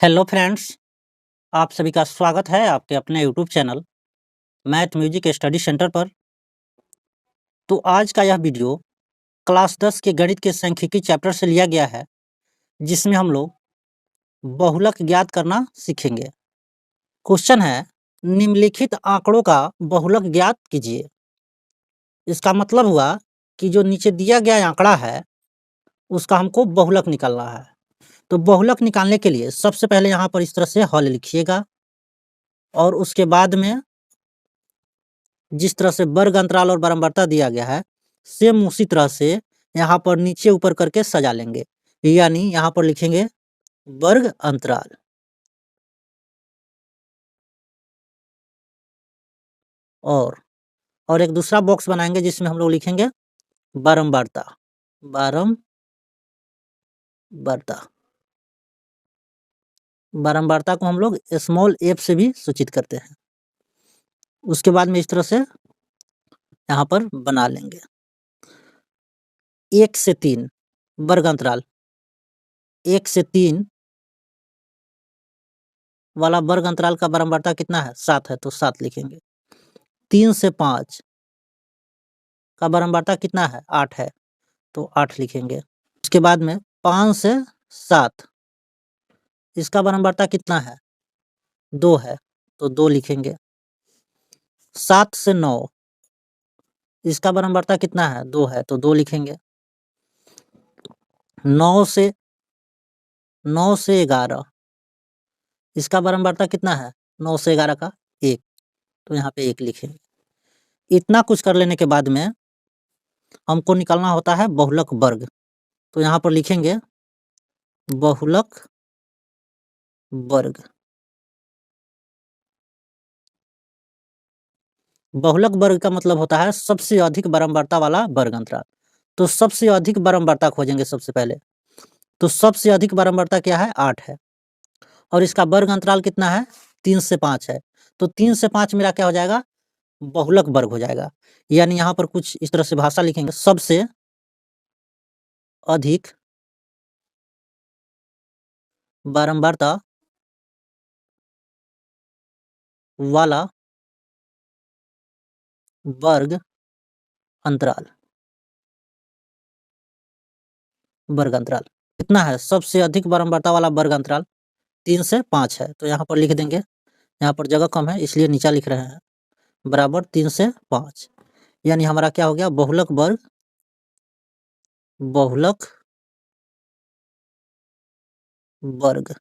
Hello friends, आप सभी का स्वागत है आपके अपने YouTube channel math music study centre पर। तो आज का यह वीडियो क्लास 10 के गणित के सांख्यिकी चैप्टर से लिया गया है, जिसमें हम लोग बहुलक ज्ञात करना सीखेंगे। क्वेश्चन है, निम्नलिखित आंकड़ों का बहुलक ज्ञात कीजिए। इसका मतलब हुआ कि जो नीचे दिया गया आंकड़ा है उसका हमको बहुलक निकालना है। तो बहुलक निकालने के लिए सबसे पहले यहाँ पर इस तरह से हल लिखिएगा और उसके बाद में जिस तरह से वर्ग अंतराल और बारंबारता दिया गया है सेम उसी तरह से यहाँ पर नीचे ऊपर करके सजा लेंगे, यानी यहाँ पर लिखेंगे वर्ग अंतराल और एक दूसरा बॉक्स बनाएंगे जिसमें हम लोग लिखेंगे बारंबारता। बारंबारता को हम लोग स्मॉल एफ से भी सूचित करते हैं। उसके बाद में इस तरह से यहाँ पर बना लेंगे 1 से 3 वर्ग अंतराल, 1 से 3 वाला वर्ग अंतराल का बारंबारता कितना है? 7 है, तो 7 लिखेंगे। 3 से 5 का बारंबारता कितना है? 8 है, तो 8 लिखेंगे। उसके बाद में 5 से 7 इसका बारंबारता कितना है? 2 है, तो 2 लिखेंगे। 7 से 9 इसका बारंबारता कितना है? 2 है, तो 2 लिखेंगे। 9 से 11 इसका बारंबारता कितना है? 9 से 11 का 1, तो यहाँ पे 1 लिखेंगे। इतना कुछ कर लेने के बाद में हमको निकालना होता है बहुलक वर्ग, तो यहाँ पर लिखेंगे बहुलक वर्ग। बहुलक वर्ग का मतलब होता है सबसे अधिक बारंबारता वाला वर्ग अंतराल। तो सबसे अधिक बारंबारता खोजेंगे सबसे पहले। तो सबसे अधिक बारंबारता क्या है? 8 है, और इसका वर्ग अंतराल कितना है? 3 से 5 है, तो 3 से 5 मेरा क्या हो जाएगा? बहुलक वर्ग हो जाएगा। यानी यहाँ पर कुछ इस तरह से भाषा लिखेंगे, सबसे अधिक बारंबारता वाला वर्ग अंतराल। वर्ग अंतराल कितना है? सबसे अधिक बारंबारता वाला वर्ग अंतराल 3 से 5 है, तो यहाँ पर लिख देंगे। यहाँ पर जगह कम है इसलिए नीचा लिख रहे हैं, बराबर 3 से 5, यानी हमारा क्या हो गया? बहुलक वर्ग, बहुलक वर्ग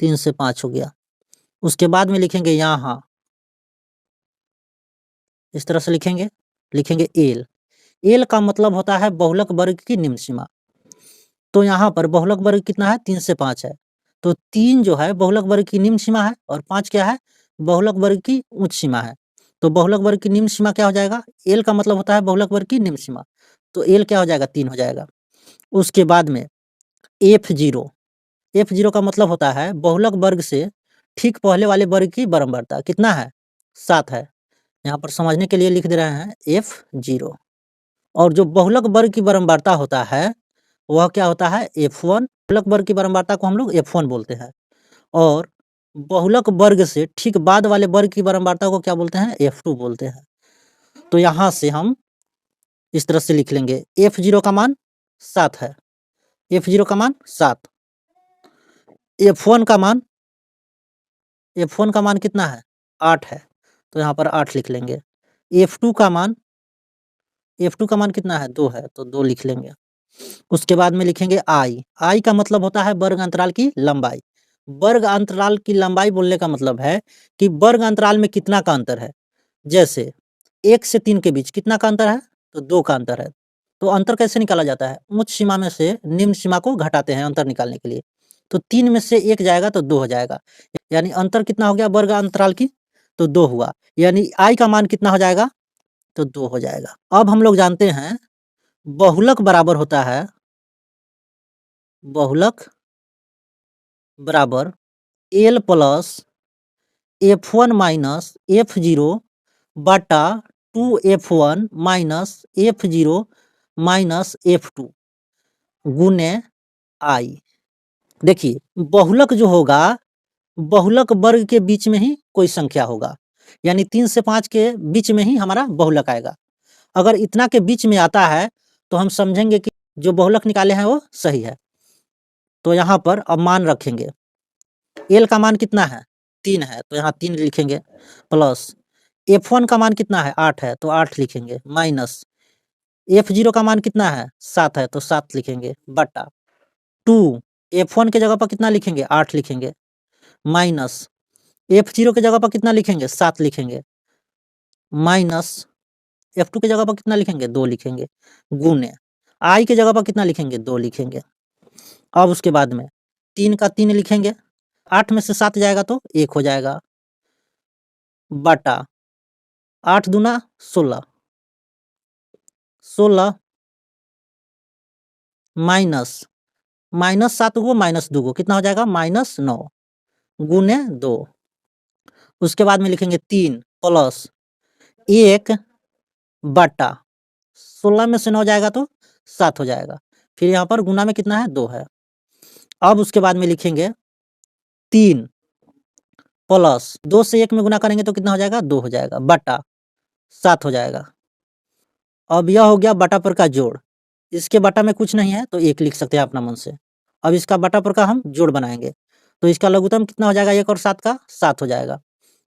3 से 5 हो गया। उसके बाद में लिखेंगे यहाँ इस तरह से लिखेंगे एल। एल का मतलब होता है बहुलक वर्ग की निम्न सीमा। तो यहाँ पर बहुलक वर्ग कितना है? 3 से 5 है, तो 3 जो है बहुलक वर्ग की निम्न सीमा है और 5 क्या है? बहुलक वर्ग की उच्च सीमा है। तो बहुलक वर्ग की निम्न सीमा क्या हो जाएगा? एल का मतलब होता है बहुलक वर्ग की निम्न सीमा, तो एल क्या हो जाएगा? 3 हो जाएगा। उसके बाद में F0, F0 का मतलब होता है बहुलक वर्ग से ठीक पहले वाले वर्ग की बारंबारता कितना है? 7 है। यहाँ पर समझने के लिए लिख दे रहे हैं F0। और जो बहुलक वर्ग की बारंबारता होता है वह क्या होता है? F1। बहुलक वर्ग की बारंबारता को हम लोग F1 बोलते हैं, और बहुलक वर्ग से ठीक बाद वाले वर्ग की बारंबारता को क्या बोलते हैं? F2 बोलते हैं। तो यहाँ से हम इस तरह से लिख लेंगे F0 का मान 7 है, F0 का मान 7। F1 का मान कितना है? 8 है, तो यहाँ पर 8 लिख लेंगे। F2 का मान कितना है? 2 है, तो 2 लिख लेंगे। उसके बाद में लिखेंगे आई का मतलब होता है वर्ग अंतराल की लंबाई। वर्ग अंतराल की लंबाई बोलने का मतलब है कि वर्ग अंतराल में कितना का अंतर है। जैसे 1 से 3 के बीच कितना का अंतर है? तो 2 का अंतर है। तो अंतर कैसे निकाला जाता है? उच्च सीमा में से निम्न सीमा को घटाते हैं अंतर निकालने के लिए। तो 3 में से 1 जाएगा तो 2 हो जाएगा, यानी अंतर कितना हो गया वर्ग अंतराल की? तो 2 हुआ, यानी आई का मान कितना हो जाएगा? तो 2 हो जाएगा। अब हम लोग जानते हैं बहुलक बराबर होता है, बहुलक बराबर L plus F1 minus F0 बटा 2F1 minus F0 minus F2 गुने आई। देखिए बहुलक जो होगा, बहुलक वर्ग के बीच में ही कोई संख्या होगा, यानी 3 से 5 के बीच में ही हमारा बहुलक आएगा। अगर इतना के बीच में आता है तो हम समझेंगे कि जो बहुलक निकाले हैं वो सही है। तो यहाँ पर अब मान रखेंगे, एल का मान कितना है 3 है तो यहाँ 3 लिखेंगे, प्लस F1 का मान कितना है 8 है तो 8 लिखेंगे, माइनस F0 का मान कितना है 7 है तो 7 लिखेंगे, बटा 2 F1 के जगह पर कितना लिखेंगे 8 लिखेंगे, माइनस F0 के जगह पर कितना लिखेंगे 7 लिखेंगे, माइनस F2 के जगह पर कितना लिखेंगे 2 लिखेंगे, गुने I के जगह पर कितना लिखेंगे 2 लिखेंगे। अब उसके बाद में 3 का 3 लिखेंगे, 8 में से 7 जाएगा तो 1 हो जाएगा, बटा 8 दूना 16, 16 माइनस माइनस 7 को माइनस 2 को कितना हो जाएगा -9 गुने 2। उसके बाद में लिखेंगे 3 प्लस 1 बटा 16 में से 9 जाएगा तो 7 हो जाएगा, फिर यहाँ पर गुना में कितना है 2 है। अब उसके बाद में लिखेंगे 3 प्लस 2 से 1 में गुना करेंगे तो कितना हो जाएगा 2 हो जाएगा, बटा 7 हो जाएगा। अब यह हो गया बटा पर का जोड़, इसके बटा में कुछ नहीं है तो 1 लिख सकते हैं अपना मन से। अब इसका बटा पर का हम जोड़ बनाएंगे तो इसका लघुत्तम कितना हो जाएगा 1 और 7 का 7 हो जाएगा।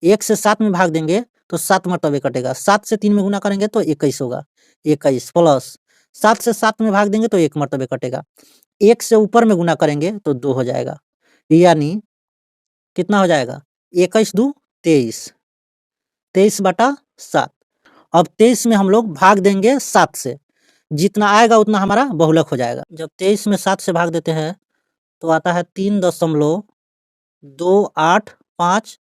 1 से 7 में भाग देंगे तो 7 मरतबे कटेगा, 7 से 3 में गुना करेंगे तो 21 होगा, 21 प्लस 7 से 7 में भाग देंगे तो 1 मरतबे कटेगा, 1 से ऊपर में गुना करेंगे तो 2 हो जाएगा, यानी कितना हो जाएगा 21 दूनी 23, 23 बटा 7। अब 23 में हम लोग भाग देंगे 7 से, जितना आएगा उतना हमारा बहुलक हो जाएगा। जब 23 में 7 से भाग देते हैं तो आता है 3.285,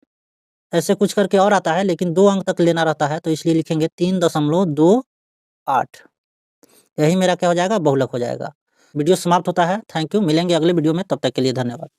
ऐसे कुछ करके और आता है लेकिन 2 अंक तक लेना रहता है तो इसलिए लिखेंगे 3.28। यही मेरा क्या हो जाएगा बहुलक हो जाएगा। वीडियो समाप्त होता है। थैंक यू, मिलेंगे अगले वीडियो में, तब तक के लिए धन्यवाद।